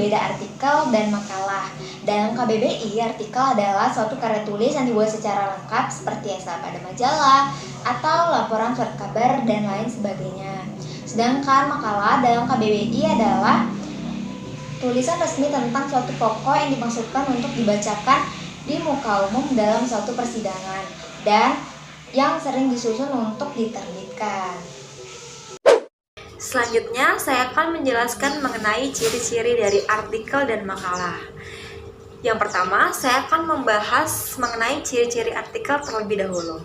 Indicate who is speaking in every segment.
Speaker 1: berbeda artikel dan makalah. Dalam KBBI, artikel adalah suatu karya tulis yang dibuat secara lengkap seperti esai pada majalah atau laporan surat kabar dan lain sebagainya. Sedangkan makalah dalam KBBI adalah tulisan resmi tentang suatu pokok yang dimaksudkan untuk dibacakan di muka umum dalam suatu persidangan dan yang sering disusun untuk diterbitkan.
Speaker 2: Selanjutnya, saya akan menjelaskan mengenai ciri-ciri dari artikel dan makalah. Yang pertama, saya akan membahas mengenai ciri-ciri artikel terlebih dahulu.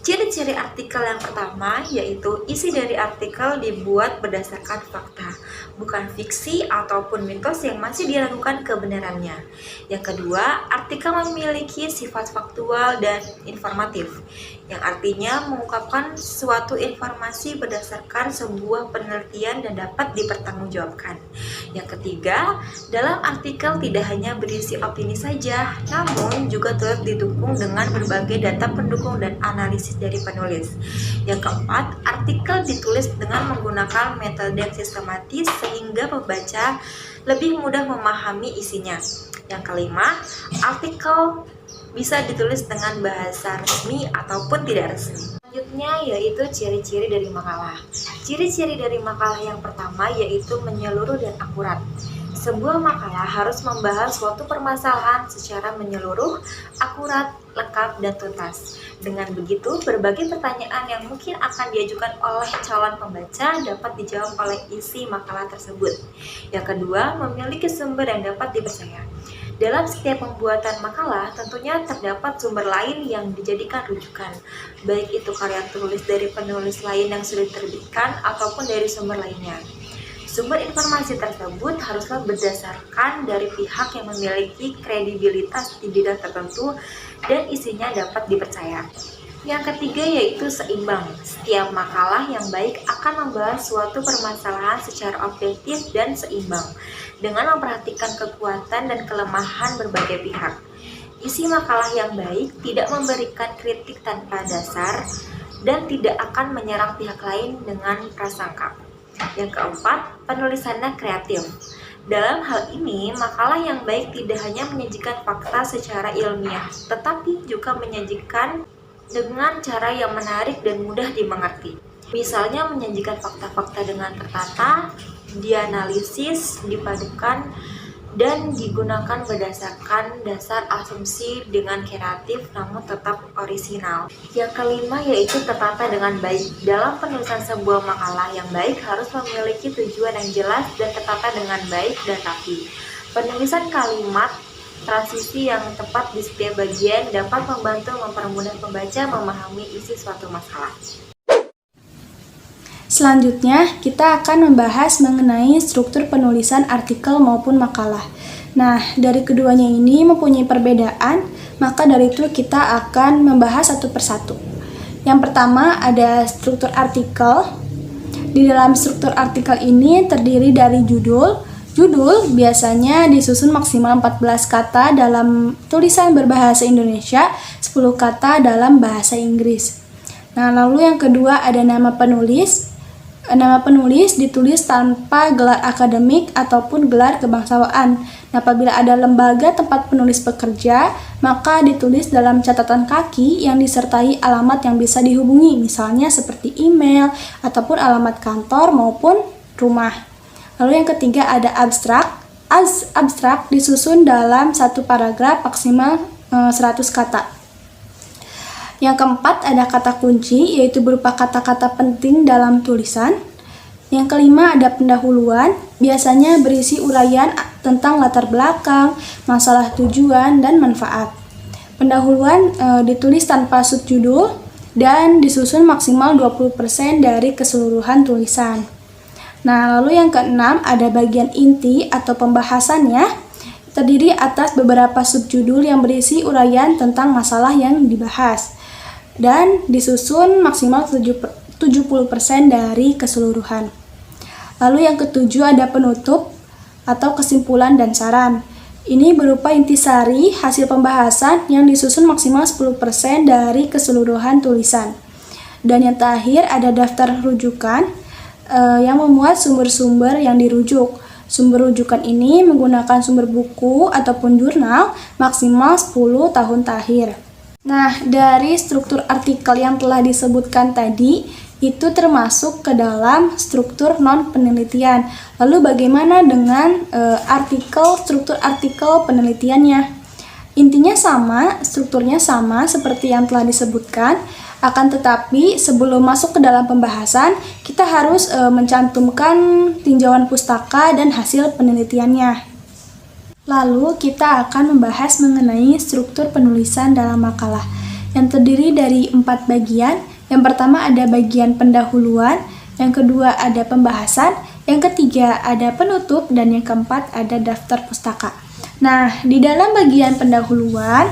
Speaker 2: Ciri-ciri artikel yang pertama yaitu isi dari artikel dibuat berdasarkan fakta, bukan fiksi ataupun mitos yang masih diragukan kebenarannya. Yang kedua, artikel memiliki sifat faktual dan informatif, yang artinya mengungkapkan suatu informasi berdasarkan sebuah penelitian dan dapat dipertanggungjawabkan. Yang ketiga, dalam artikel tidak hanya berisi opini saja, namun juga turut didukung dengan berbagai data pendukung dan analisis dari penulis. Yang keempat, artikel ditulis dengan menggunakan metode yang sistematis sehingga pembaca lebih mudah memahami isinya. Yang kelima, artikel bisa ditulis dengan bahasa resmi ataupun tidak resmi. Selanjutnya yaitu ciri-ciri dari makalah. Ciri-ciri dari makalah yang pertama yaitu menyeluruh dan akurat. Sebuah makalah harus membahas suatu permasalahan secara menyeluruh, akurat, lengkap, dan tuntas. Dengan begitu, berbagai pertanyaan yang mungkin akan diajukan oleh calon pembaca dapat dijawab oleh isi makalah tersebut. Yang kedua, memiliki sumber yang dapat dipercaya. Dalam setiap pembuatan makalah, tentunya terdapat sumber lain yang dijadikan rujukan, baik itu karya tulis dari penulis lain yang sudah diterbitkan ataupun dari sumber lainnya. Sumber informasi tersebut haruslah berdasarkan dari pihak yang memiliki kredibilitas di bidang tertentu dan isinya dapat dipercaya. Yang ketiga yaitu seimbang. Setiap makalah yang baik akan membahas suatu permasalahan secara objektif dan seimbang, dengan memperhatikan kekuatan dan kelemahan berbagai pihak. Isi makalah yang baik tidak memberikan kritik tanpa dasar dan tidak akan menyerang pihak lain dengan prasangka. Yang keempat, penulisannya kreatif. Dalam hal ini, makalah yang baik tidak hanya menyajikan fakta secara ilmiah, tetapi juga menyajikan dengan cara yang menarik dan mudah dimengerti. Misalnya menyajikan fakta-fakta dengan tertata, dianalisis, dipadukan, dan digunakan berdasarkan dasar asumsi dengan kreatif namun tetap orisinal. Yang kelima yaitu tertata dengan baik. Dalam penulisan sebuah makalah yang baik harus memiliki tujuan yang jelas dan tertata dengan baik dan rapi. Penulisan kalimat transisi yang tepat di setiap bagian dapat membantu mempermudah pembaca memahami isi suatu masalah.
Speaker 3: Selanjutnya, kita akan membahas mengenai struktur penulisan artikel maupun makalah. Nah, dari keduanya ini mempunyai perbedaan, maka dari itu kita akan membahas satu persatu. Yang pertama ada struktur artikel. Di dalam struktur artikel ini terdiri dari judul. Judul biasanya disusun maksimal 14 kata dalam tulisan berbahasa Indonesia, 10 kata dalam bahasa Inggris. Nah, lalu yang kedua ada nama penulis. Nama penulis ditulis tanpa gelar akademik ataupun gelar kebangsaan. Apabila ada lembaga tempat penulis bekerja, maka ditulis dalam catatan kaki yang disertai alamat yang bisa dihubungi, misalnya seperti email ataupun alamat kantor maupun rumah. Lalu yang ketiga ada abstrak. Abstrak disusun dalam satu paragraf maksimal 100 kata. Yang keempat ada kata kunci, yaitu berupa kata-kata penting dalam tulisan. Yang kelima ada pendahuluan, biasanya berisi uraian tentang latar belakang, masalah tujuan, dan manfaat. Pendahuluan ditulis tanpa subjudul dan disusun maksimal 20% dari keseluruhan tulisan. Nah, lalu yang keenam ada bagian inti atau pembahasannya, terdiri atas beberapa subjudul yang berisi uraian tentang masalah yang dibahas dan disusun maksimal 70% dari keseluruhan. Lalu yang ketujuh ada penutup atau kesimpulan dan saran. Ini berupa intisari hasil pembahasan yang disusun maksimal 10% dari keseluruhan tulisan. Dan yang terakhir ada daftar rujukan yang memuat sumber-sumber yang dirujuk. Sumber rujukan ini menggunakan sumber buku ataupun jurnal maksimal 10 tahun terakhir. Nah, dari struktur artikel yang telah disebutkan tadi, itu termasuk ke dalam struktur non-penelitian. Lalu bagaimana dengan struktur artikel penelitiannya? Intinya sama, strukturnya sama seperti yang telah disebutkan, akan tetapi sebelum masuk ke dalam pembahasan, kita harus mencantumkan tinjauan pustaka dan hasil penelitiannya. Lalu kita akan membahas mengenai struktur penulisan dalam makalah yang terdiri dari 4 bagian. Yang pertama ada bagian pendahuluan, yang kedua ada pembahasan, yang ketiga ada penutup, dan yang keempat ada daftar pustaka. Nah, di dalam bagian pendahuluan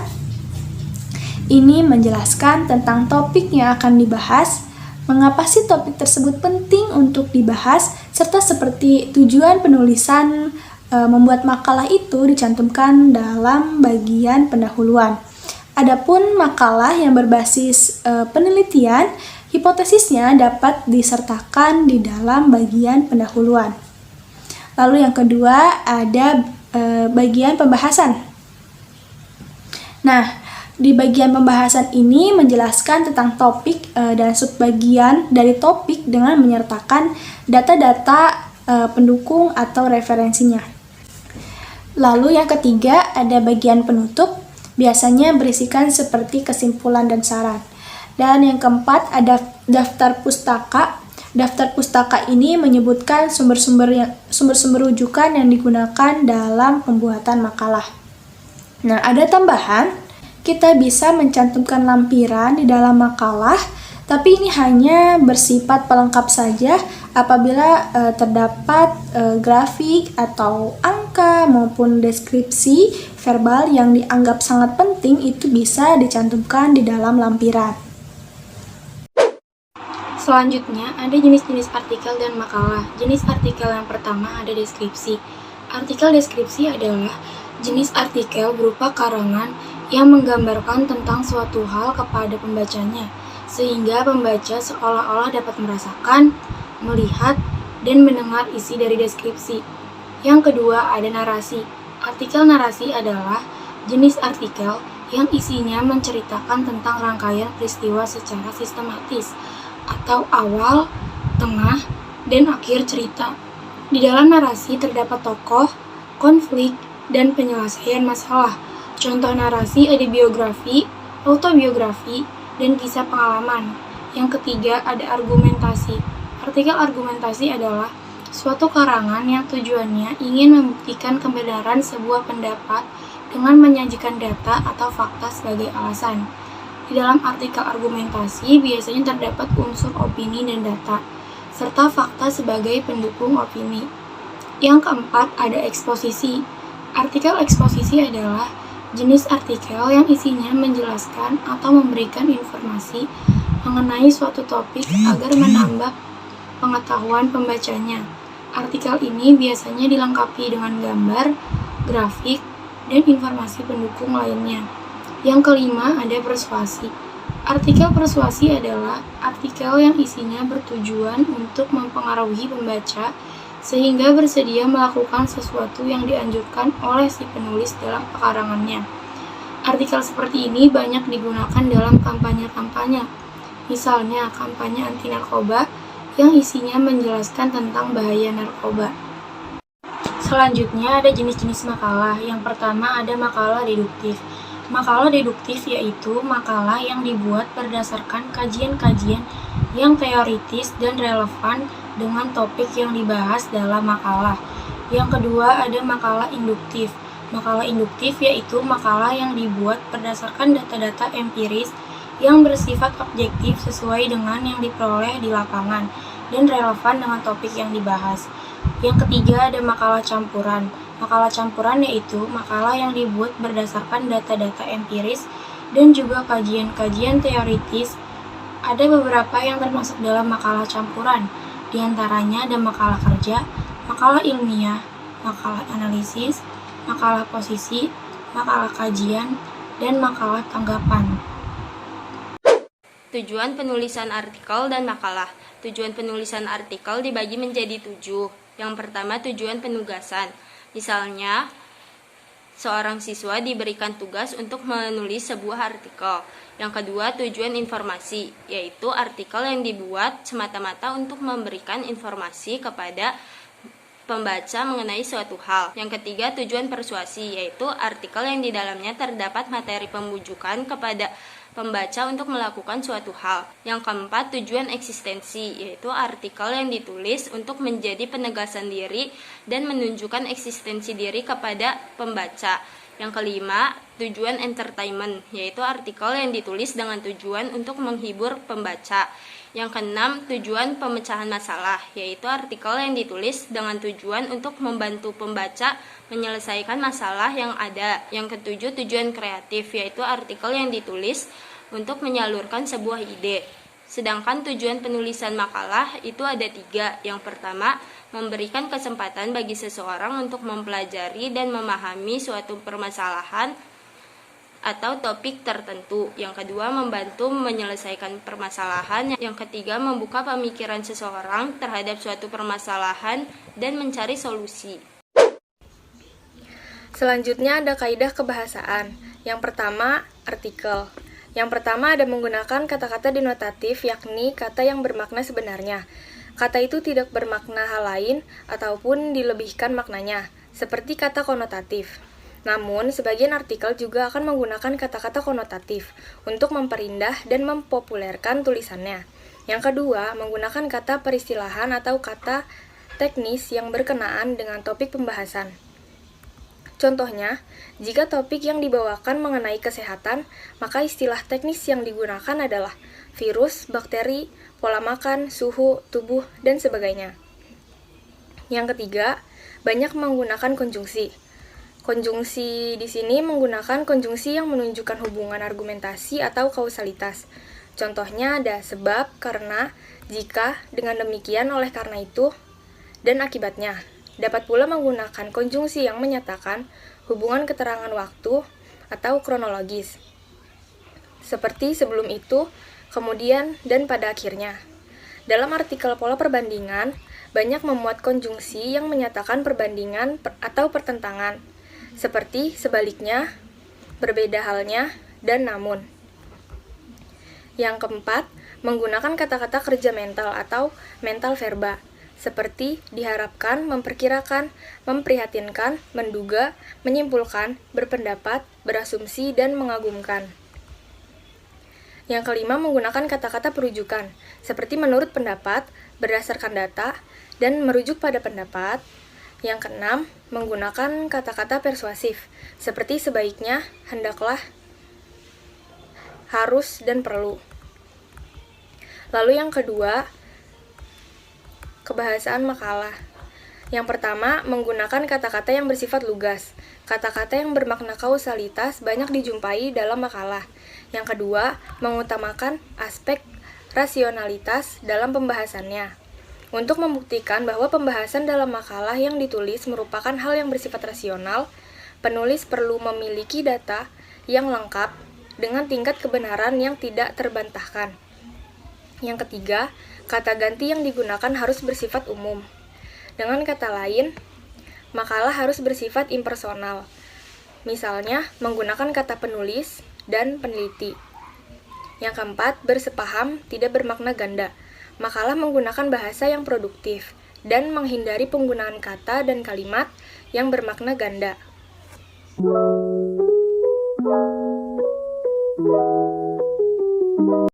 Speaker 3: ini menjelaskan tentang topik yang akan dibahas, mengapa sih topik tersebut penting untuk dibahas, serta seperti tujuan penulisan membuat makalah itu dicantumkan dalam bagian pendahuluan. Adapun makalah yang berbasis penelitian, hipotesisnya dapat disertakan di dalam bagian pendahuluan. Lalu yang kedua ada bagian pembahasan. Nah, di bagian pembahasan ini menjelaskan tentang topik dan subbagian dari topik dengan menyertakan data-data pendukung atau referensinya. Lalu yang ketiga ada bagian penutup, biasanya berisikan seperti kesimpulan dan saran. Dan yang keempat ada daftar pustaka. Daftar pustaka ini menyebutkan sumber-sumber rujukan yang digunakan dalam pembuatan makalah. Nah, ada tambahan, kita bisa mencantumkan lampiran di dalam makalah, tapi ini hanya bersifat pelengkap saja. Apabila terdapat grafik atau angka maupun deskripsi verbal yang dianggap sangat penting, itu bisa dicantumkan di dalam lampiran.
Speaker 4: Selanjutnya, ada jenis-jenis artikel dan makalah. Jenis artikel yang pertama ada deskripsi. Artikel deskripsi adalah jenis artikel berupa karangan yang menggambarkan tentang suatu hal kepada pembacanya, sehingga pembaca seolah-olah dapat merasakan, melihat, dan mendengar isi dari deskripsi. Yang kedua ada narasi. Artikel narasi adalah jenis artikel yang isinya menceritakan tentang rangkaian peristiwa secara sistematis, atau awal, tengah, dan akhir cerita. Di dalam narasi terdapat tokoh, konflik, dan penyelesaian masalah. Contoh narasi ada biografi, autobiografi, dan kisah pengalaman. Yang ketiga ada argumentasi. Artikel argumentasi adalah suatu karangan yang tujuannya ingin membuktikan kebenaran sebuah pendapat dengan menyajikan data atau fakta sebagai alasan. Di dalam artikel argumentasi biasanya terdapat unsur opini dan data, serta fakta sebagai pendukung opini. Yang keempat ada eksposisi. Artikel eksposisi adalah jenis artikel yang isinya menjelaskan atau memberikan informasi mengenai suatu topik agar menambah pengetahuan pembacanya. Artikel ini biasanya dilengkapi dengan gambar, grafik, dan informasi pendukung lainnya. Yang kelima ada persuasi. Artikel persuasi adalah artikel yang isinya bertujuan untuk mempengaruhi pembaca sehingga bersedia melakukan sesuatu yang dianjurkan oleh si penulis dalam karangannya. Artikel seperti ini banyak digunakan dalam kampanye-kampanye, misalnya kampanye anti narkoba yang isinya menjelaskan tentang bahaya narkoba. Selanjutnya ada jenis-jenis makalah. Yang pertama ada makalah deduktif. Makalah deduktif yaitu makalah yang dibuat berdasarkan kajian-kajian yang teoritis dan relevan dengan topik yang dibahas dalam makalah. Yang kedua ada makalah induktif. Makalah induktif yaitu makalah yang dibuat berdasarkan data-data empiris yang bersifat objektif sesuai dengan yang diperoleh di lapangan dan relevan dengan topik yang dibahas. Yang ketiga ada makalah campuran. Makalah campuran yaitu makalah yang dibuat berdasarkan data-data empiris dan juga kajian-kajian teoritis. Ada beberapa yang termasuk dalam makalah campuran, di antaranya ada makalah kerja, makalah ilmiah, makalah analisis, makalah posisi, makalah kajian, dan makalah tanggapan.
Speaker 5: Tujuan penulisan artikel dan makalah. Tujuan penulisan artikel dibagi menjadi 7. Yang pertama, tujuan penugasan. Misalnya, seorang siswa diberikan tugas untuk menulis sebuah artikel. Yang kedua, tujuan informasi, yaitu artikel yang dibuat semata-mata untuk memberikan informasi kepada pembaca mengenai suatu hal. Yang ketiga, tujuan persuasi, yaitu artikel yang di dalamnya terdapat materi pembujukan kepada pembaca untuk melakukan suatu hal. Yang keempat, tujuan eksistensi, yaitu artikel yang ditulis untuk menjadi penegasan diri dan menunjukkan eksistensi diri kepada pembaca. Yang kelima, tujuan entertainment, yaitu artikel yang ditulis dengan tujuan untuk menghibur pembaca. Yang keenam, tujuan pemecahan masalah, yaitu artikel yang ditulis dengan tujuan untuk membantu pembaca menyelesaikan masalah yang ada. Yang ketujuh, tujuan kreatif, yaitu artikel yang ditulis untuk menyalurkan sebuah ide. Sedangkan tujuan penulisan makalah itu ada 3. Yang pertama, memberikan kesempatan bagi seseorang untuk mempelajari dan memahami suatu permasalahan atau topik tertentu. Yang kedua, membantu menyelesaikan permasalahan. Yang ketiga, membuka pemikiran seseorang terhadap suatu permasalahan dan mencari solusi.
Speaker 4: Selanjutnya ada kaidah kebahasaan. Yang pertama, artikel. Yang pertama ada menggunakan kata-kata denotatif, yakni kata yang bermakna sebenarnya. Kata itu tidak bermakna hal lain ataupun dilebihkan maknanya, seperti kata konotatif. Namun, sebagian artikel juga akan menggunakan kata-kata konotatif untuk memperindah dan mempopulerkan tulisannya. Yang kedua, menggunakan kata peristilahan atau kata teknis yang berkenaan dengan topik pembahasan. Contohnya, jika topik yang dibawakan mengenai kesehatan, maka istilah teknis yang digunakan adalah virus, bakteri, pola makan, suhu, tubuh, dan sebagainya. Yang ketiga, banyak menggunakan konjungsi. Konjungsi di sini menggunakan konjungsi yang menunjukkan hubungan argumentasi atau kausalitas. Contohnya ada sebab, karena, jika, dengan demikian, oleh karena itu, dan akibatnya. Dapat pula menggunakan konjungsi yang menyatakan hubungan keterangan waktu atau kronologis, seperti sebelum itu, kemudian, dan pada akhirnya. Dalam artikel pola perbandingan, banyak memuat konjungsi yang menyatakan perbandingan atau pertentangan, seperti sebaliknya, berbeda halnya, dan namun. Yang keempat, menggunakan kata-kata kerja mental atau mental verba, seperti diharapkan, memperkirakan, memprihatinkan, menduga, menyimpulkan, berpendapat, berasumsi, dan mengagumkan. Yang kelima, menggunakan kata-kata perujukan, seperti menurut pendapat, berdasarkan data, dan merujuk pada pendapat. Yang keenam, menggunakan kata-kata persuasif, seperti sebaiknya, hendaklah, harus, dan perlu. Lalu yang kedua, kebahasaan makalah. Yang pertama, menggunakan kata-kata yang bersifat lugas. Kata-kata yang bermakna kausalitas banyak dijumpai dalam makalah. Yang kedua, mengutamakan aspek rasionalitas dalam pembahasannya. Untuk membuktikan bahwa pembahasan dalam makalah yang ditulis merupakan hal yang bersifat rasional, penulis perlu memiliki data yang lengkap dengan tingkat kebenaran yang tidak terbantahkan. Yang ketiga, kata ganti yang digunakan harus bersifat umum. Dengan kata lain, makalah harus bersifat impersonal. Misalnya, menggunakan kata penulis dan peneliti. Yang keempat, bersepaham tidak bermakna ganda. Makalah menggunakan bahasa yang produktif dan menghindari penggunaan kata dan kalimat yang bermakna ganda.